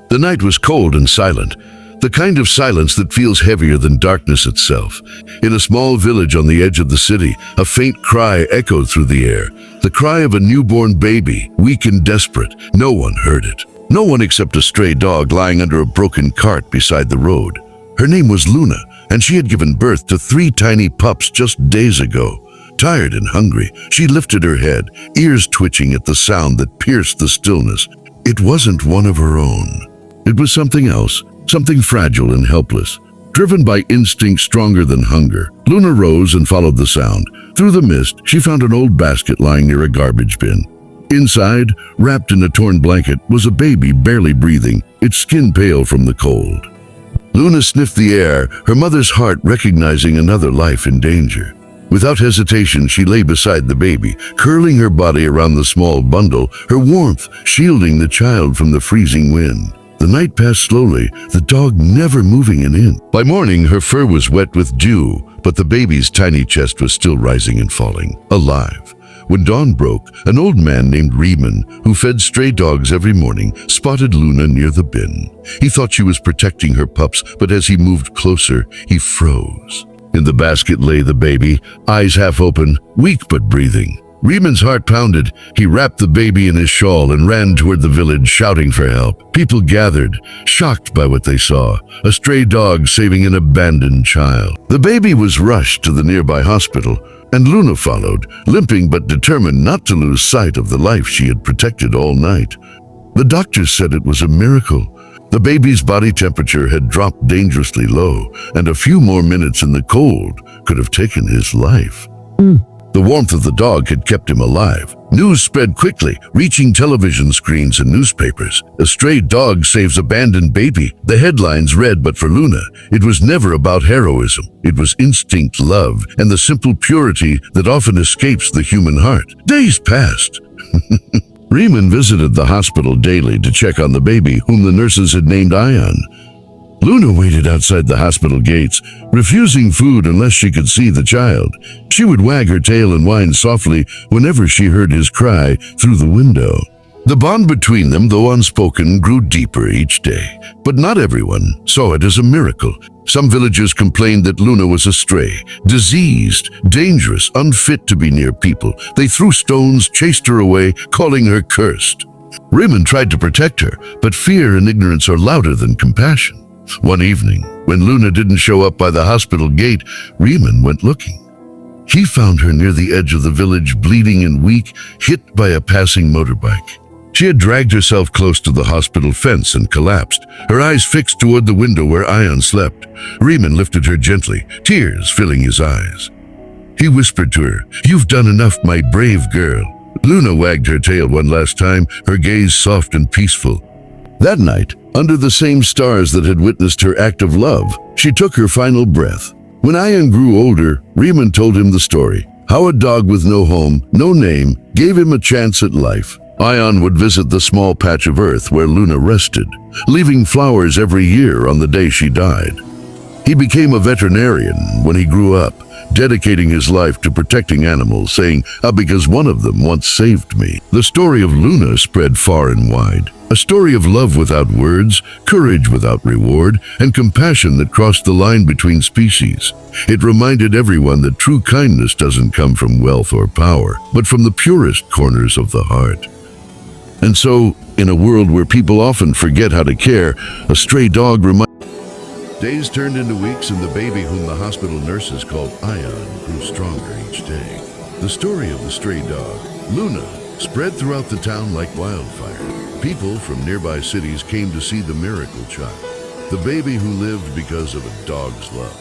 The night was cold and silent, the kind of silence that feels heavier than darkness itself. In a small village on the edge of the city, a faint cry echoed through the air. The cry of a newborn baby, weak and desperate. No one heard it. No one except a stray dog lying under a broken cart beside the road. Her name was Luna, and she had given birth to 3 tiny pups just days ago. Tired and hungry, she lifted her head, ears twitching at the sound that pierced the stillness. It wasn't one of her own. It was something else, something fragile and helpless. Driven by instinct stronger than hunger, Luna rose and followed the sound. Through the mist, she found an old basket lying near a garbage bin. Inside, wrapped in a torn blanket, was a baby barely breathing, its skin pale from the cold. Luna sniffed the air, her mother's heart recognizing another life in danger. Without hesitation, she lay beside the baby, curling her body around the small bundle, her warmth shielding the child from the freezing wind. The night passed slowly, the dog never moving an inch. By morning, her fur was wet with dew, but the baby's tiny chest was still rising and falling, alive. When dawn broke, an old man named Riemann, who fed stray dogs every morning, spotted Luna near the bin. He thought she was protecting her pups, but as he moved closer, he froze. In the basket lay the baby, eyes half open, weak but breathing. Riemann's heart pounded. He wrapped the baby in his shawl and ran toward the village, shouting for help. People gathered, shocked by what they saw, a stray dog saving an abandoned child. The baby was rushed to the nearby hospital, and Luna followed, limping but determined not to lose sight of the life she had protected all night. The doctors said it was a miracle. The baby's body temperature had dropped dangerously low, and a few more minutes in the cold could have taken his life. The warmth of the dog had kept him alive. News spread quickly, reaching television screens and newspapers. A stray dog saves abandoned baby. The headlines read, but for Luna, it was never about heroism. It was instinct, love, and the simple purity that often escapes the human heart. Days passed. Riemann visited the hospital daily to check on the baby, whom the nurses had named Ion. Luna waited outside the hospital gates, refusing food unless she could see the child. She would wag her tail and whine softly whenever she heard his cry through the window. The bond between them, though unspoken, grew deeper each day. But not everyone saw it as a miracle. Some villagers complained that Luna was a stray, diseased, dangerous, unfit to be near people. They threw stones, chased her away, calling her cursed. Riemann tried to protect her, but fear and ignorance are louder than compassion. One evening, when Luna didn't show up by the hospital gate, Riemann went looking. He found her near the edge of the village, bleeding and weak, hit by a passing motorbike. She had dragged herself close to the hospital fence and collapsed, her eyes fixed toward the window where Ion slept. Riemann lifted her gently, tears filling his eyes. He whispered to her, "You've done enough, my brave girl." Luna wagged her tail one last time, her gaze soft and peaceful. That night, under the same stars that had witnessed her act of love, she took her final breath. When Ion grew older, Riemann told him the story, how a dog with no home, no name, gave him a chance at life. Ion would visit the small patch of earth where Luna rested, leaving flowers every year on the day she died. He became a veterinarian when he grew up, dedicating his life to protecting animals, saying, because one of them once saved me." The story of Luna spread far and wide. A story of love without words, courage without reward, and compassion that crossed the line between species. It reminded everyone that true kindness doesn't come from wealth or power, but from the purest corners of the heart. And so, in a world where people often forget how to care, a stray dog Days turned into weeks, and the baby, whom the hospital nurses called Ion, grew stronger each day. The story of the stray dog, Luna, spread throughout the town like wildfire. People from nearby cities came to see the miracle child, the baby who lived because of a dog's love.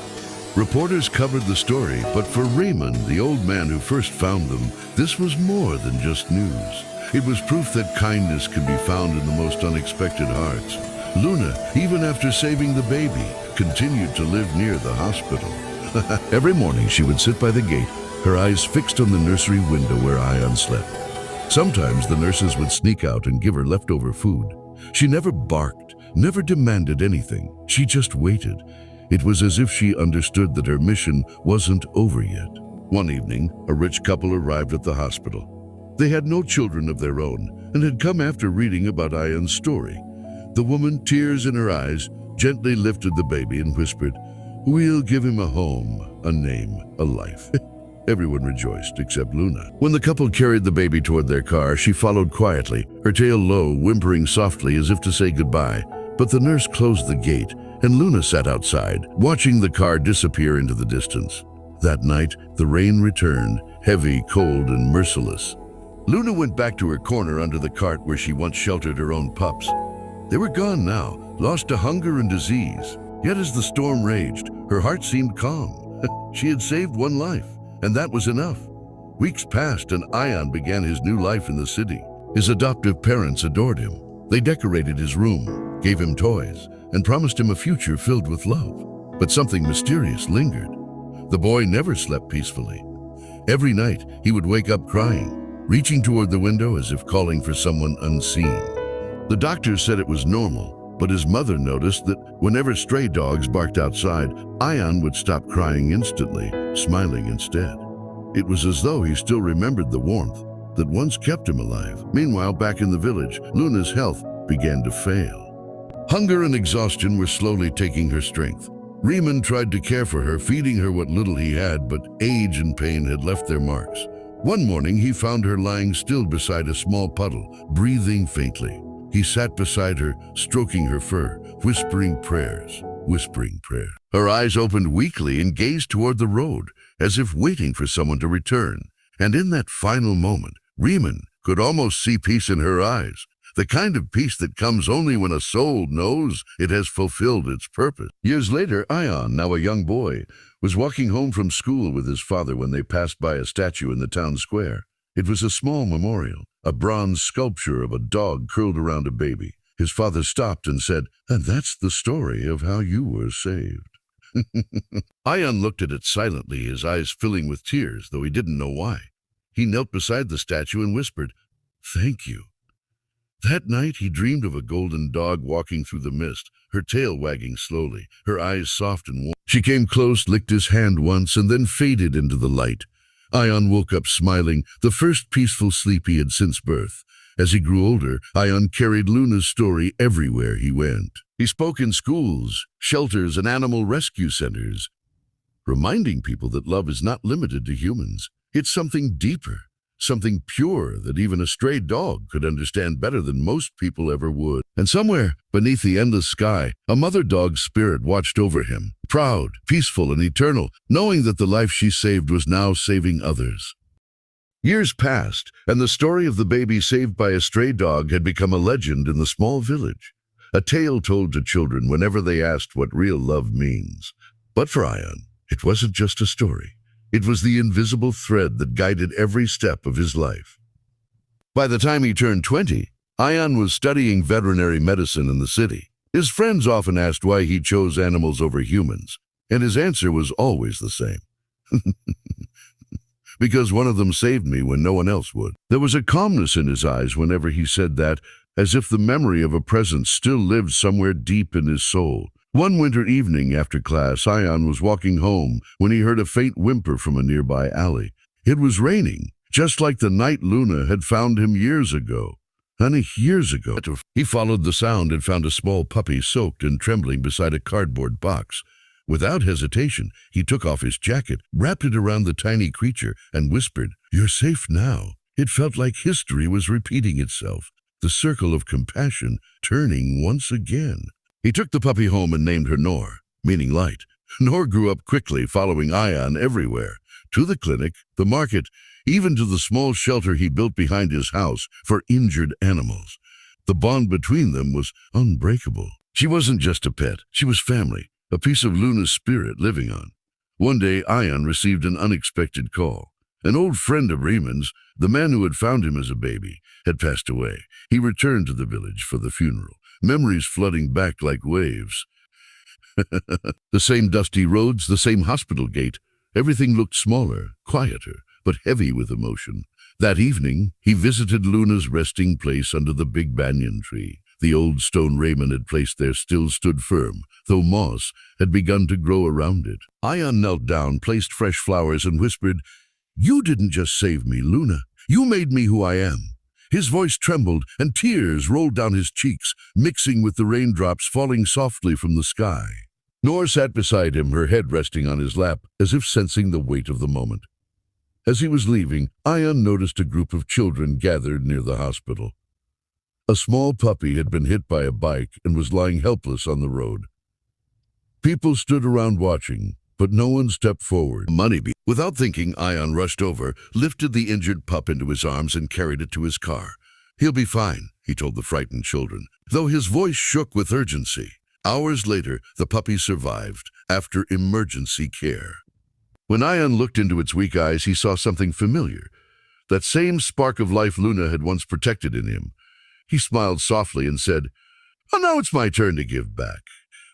Reporters covered the story, but for Riemann, the old man who first found them, this was more than just news. It was proof that kindness can be found in the most unexpected hearts. Luna, even after saving the baby, continued to live near the hospital. Every morning she would sit by the gate, her eyes fixed on the nursery window where Ion slept. Sometimes the nurses would sneak out and give her leftover food. She never barked, never demanded anything. She just waited. It was as if she understood that her mission wasn't over yet. One evening, a rich couple arrived at the hospital. They had no children of their own and had come after reading about Ion's story. The woman, tears in her eyes, gently lifted the baby and whispered, "We'll give him a home, a name, a life." Everyone rejoiced except Luna. When the couple carried the baby toward their car, she followed quietly, her tail low, whimpering softly as if to say goodbye. But the nurse closed the gate, and Luna sat outside, watching the car disappear into the distance. That night, the rain returned, heavy, cold, and merciless. Luna went back to her corner under the cart where she once sheltered her own pups. They were gone now, lost to hunger and disease. Yet as the storm raged, her heart seemed calm. She had saved one life, and that was enough. Weeks passed and Ion began his new life in the city. His adoptive parents adored him. They decorated his room, gave him toys, and promised him a future filled with love. But something mysterious lingered. The boy never slept peacefully. Every night, he would wake up crying, reaching toward the window as if calling for someone unseen. The doctors said it was normal, but his mother noticed that whenever stray dogs barked outside, Ion would stop crying instantly, smiling instead. It was as though he still remembered the warmth that once kept him alive. Meanwhile, back in the village, Luna's health began to fail. Hunger and exhaustion were slowly taking her strength. Riemann tried to care for her, feeding her what little he had, but age and pain had left their marks. One morning, he found her lying still beside a small puddle, breathing faintly. He sat beside her, stroking her fur, whispering prayers. Her eyes opened weakly and gazed toward the road, as if waiting for someone to return. And in that final moment, Riemann could almost see peace in her eyes. The kind of peace that comes only when a soul knows it has fulfilled its purpose. Years later, Ion, now a young boy, was walking home from school with his father when they passed by a statue in the town square. It was a small memorial, a bronze sculpture of a dog curled around a baby. His father stopped and said, "And that's the story of how you were saved." Ion looked at it silently, his eyes filling with tears, though he didn't know why. He knelt beside the statue and whispered, "Thank you." That night, he dreamed of a golden dog walking through the mist, her tail wagging slowly, her eyes soft and warm. She came close, licked his hand once, and then faded into the light. Ion woke up smiling, the first peaceful sleep he had since birth. As he grew older, Ion carried Luna's story everywhere he went. He spoke in schools, shelters, and animal rescue centers, reminding people that love is not limited to humans. It's something deeper, something pure that even a stray dog could understand better than most people ever would. And somewhere beneath the endless sky, a mother dog's spirit watched over him, proud, peaceful, and eternal, knowing that the life she saved was now saving others. Years passed, and the story of the baby saved by a stray dog had become a legend in the small village, a tale told to children whenever they asked what real love means. But for Ion, it wasn't just a story. It was the invisible thread that guided every step of his life. By the time he turned 20, Ion was studying veterinary medicine in the city. His friends often asked why he chose animals over humans, and his answer was always the same. Because one of them saved me when no one else would. There was a calmness in his eyes whenever he said that, as if the memory of a presence still lived somewhere deep in his soul. One winter evening after class, Ion was walking home when he heard a faint whimper from a nearby alley. It was raining, just like the night Luna had found him years ago. Honey, years ago. He followed the sound and found a small puppy soaked and trembling beside a cardboard box. Without hesitation, he took off his jacket, wrapped it around the tiny creature, and whispered, "You're safe now." It felt like history was repeating itself, the circle of compassion turning once again. He took the puppy home and named her Nor, meaning light. Nor grew up quickly, following Ion everywhere, to the clinic, the market, even to the small shelter he built behind his house for injured animals. The bond between them was unbreakable. She wasn't just a pet, she was family, a piece of Luna's spirit living on. One day, Ion received an unexpected call. An old friend of Riemann's, the man who had found him as a baby, had passed away. He returned to the village for the funeral, memories flooding back like waves. The same dusty roads, the same hospital gate. Everything looked smaller, quieter, but heavy with emotion. That evening, he visited Luna's resting place under the big banyan tree. The old stone Raymond had placed there still stood firm, though moss had begun to grow around it. Ion knelt down, placed fresh flowers, and whispered, "You didn't just save me, Luna. You made me who I am." His voice trembled, and tears rolled down his cheeks, mixing with the raindrops falling softly from the sky. Nor sat beside him, her head resting on his lap, as if sensing the weight of the moment. As he was leaving, Ion noticed a group of children gathered near the hospital. A small puppy had been hit by a bike and was lying helpless on the road. People stood around watching, but no one stepped forward. Without thinking, Ion rushed over, lifted the injured pup into his arms and carried it to his car. "He'll be fine," he told the frightened children, though his voice shook with urgency. Hours later, the puppy survived, after emergency care. When Ion looked into its weak eyes, he saw something familiar. That same spark of life Luna had once protected in him. He smiled softly and said, "Oh, now it's my turn to give back."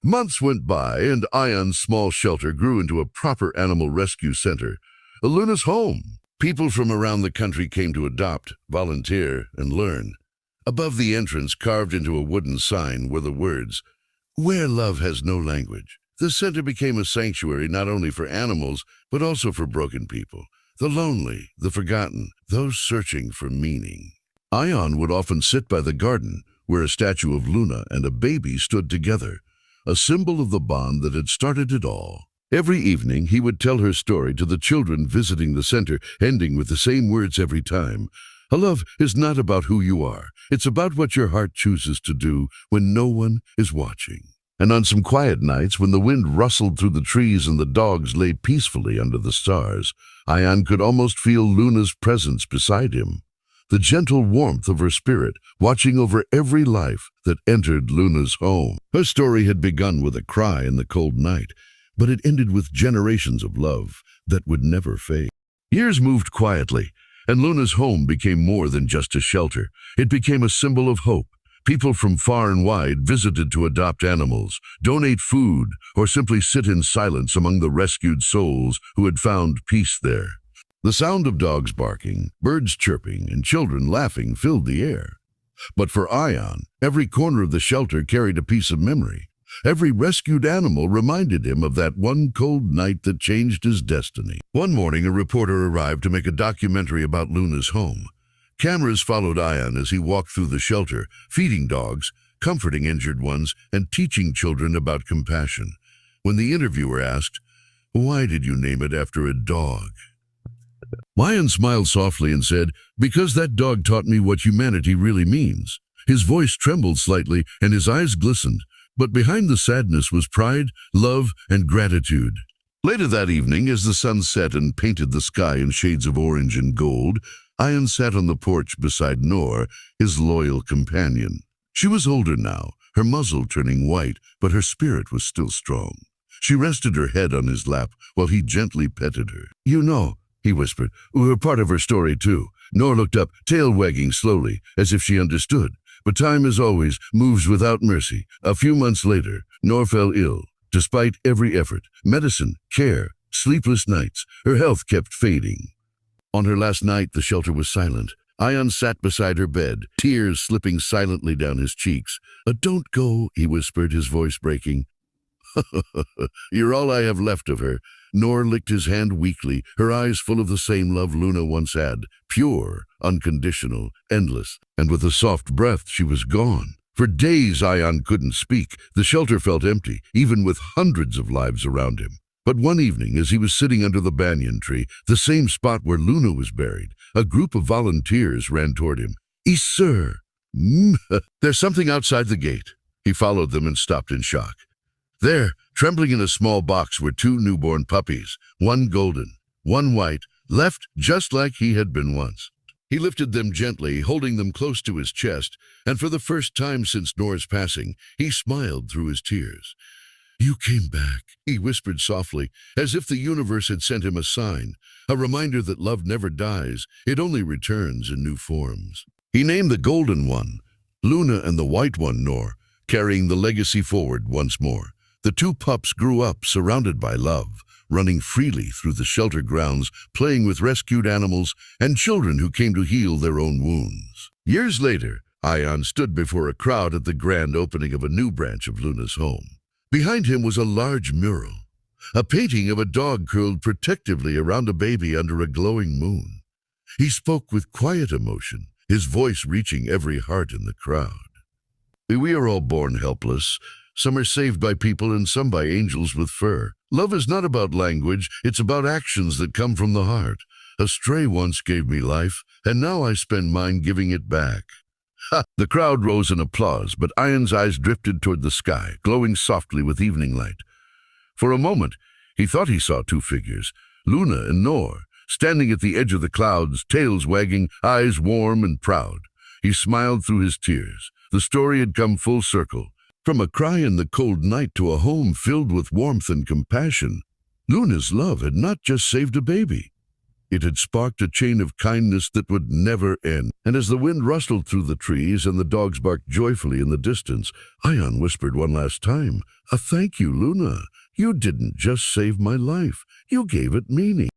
Months went by, and Ion's small shelter grew into a proper animal rescue center, a Luna's home. People from around the country came to adopt, volunteer, and learn. Above the entrance, carved into a wooden sign, were the words, "Where love has no language." The center became a sanctuary not only for animals, but also for broken people, the lonely, the forgotten, those searching for meaning. Ion would often sit by the garden, where a statue of Luna and a baby stood together, a symbol of the bond that had started it all. Every evening, he would tell her story to the children visiting the center, ending with the same words every time. "A love is not about who you are. It's about what your heart chooses to do when no one is watching." And on some quiet nights, when the wind rustled through the trees and the dogs lay peacefully under the stars, Ion could almost feel Luna's presence beside him, the gentle warmth of her spirit watching over every life that entered Luna's home. Her story had begun with a cry in the cold night, but it ended with generations of love that would never fade. Years moved quietly, and Luna's home became more than just a shelter. It became a symbol of hope. People from far and wide visited to adopt animals, donate food, or simply sit in silence among the rescued souls who had found peace there. The sound of dogs barking, birds chirping, and children laughing filled the air. But for Ion, every corner of the shelter carried a piece of memory. Every rescued animal reminded him of that one cold night that changed his destiny. One morning, a reporter arrived to make a documentary about Luna's home. Cameras followed Ion as he walked through the shelter, feeding dogs, comforting injured ones, and teaching children about compassion. When the interviewer asked, "Why did you name it after a dog?" Ion smiled softly and said, "Because that dog taught me what humanity really means." His voice trembled slightly and his eyes glistened, but behind the sadness was pride, love, and gratitude. Later that evening, as the sun set and painted the sky in shades of orange and gold, Ion sat on the porch beside Nor, his loyal companion. She was older now, her muzzle turning white, but her spirit was still strong. She rested her head on his lap while he gently petted her. "You know," he whispered, "we're part of her story too." Nor looked up, tail wagging slowly, as if she understood. But time, as always, moves without mercy. A few months later, Nor fell ill. Despite every effort, medicine, care, sleepless nights, her health kept fading. On her last night, the shelter was silent. Ion sat beside her bed, tears slipping silently down his cheeks. "Don't go," he whispered, his voice breaking. "You're all I have left of her." Nor licked his hand weakly, her eyes full of the same love Luna once had, pure, unconditional, endless. And with a soft breath, she was gone. For days, Ion couldn't speak. The shelter felt empty, even with hundreds of lives around him. But one evening, as he was sitting under the banyan tree, the same spot where Luna was buried, a group of volunteers ran toward him. "Sir, there's something outside the gate." He followed them and stopped in shock. There, trembling in a small box, were two newborn puppies, one golden, one white, left just like he had been once. He lifted them gently, holding them close to his chest, and for the first time since Nor's passing, he smiled through his tears. "You came back," he whispered softly, as if the universe had sent him a sign, a reminder that love never dies, it only returns in new forms. He named the golden one Luna and the white one Nor, carrying the legacy forward once more. The two pups grew up surrounded by love, running freely through the shelter grounds, playing with rescued animals and children who came to heal their own wounds. Years later, Ion stood before a crowd at the grand opening of a new branch of Luna's home. Behind him was a large mural, a painting of a dog curled protectively around a baby under a glowing moon. He spoke with quiet emotion, his voice reaching every heart in the crowd. We are all born helpless. Some are saved by people and some by angels with fur. Love is not about language, it's about actions that come from the heart. A stray once gave me life, and now I spend mine giving it back. Ha! The crowd rose in applause, but Ian's eyes drifted toward the sky, glowing softly with evening light. For a moment, he thought he saw two figures, Luna and Nor, standing at the edge of the clouds, tails wagging, eyes warm and proud. He smiled through his tears. The story had come full circle. From a cry in the cold night to a home filled with warmth and compassion. Luna's love had not just saved a baby. It had sparked a chain of kindness that would never end. And as the wind rustled through the trees and the dogs barked joyfully in the distance, Ian whispered one last time, "A thank you, Luna. You didn't just save my life. You gave it meaning."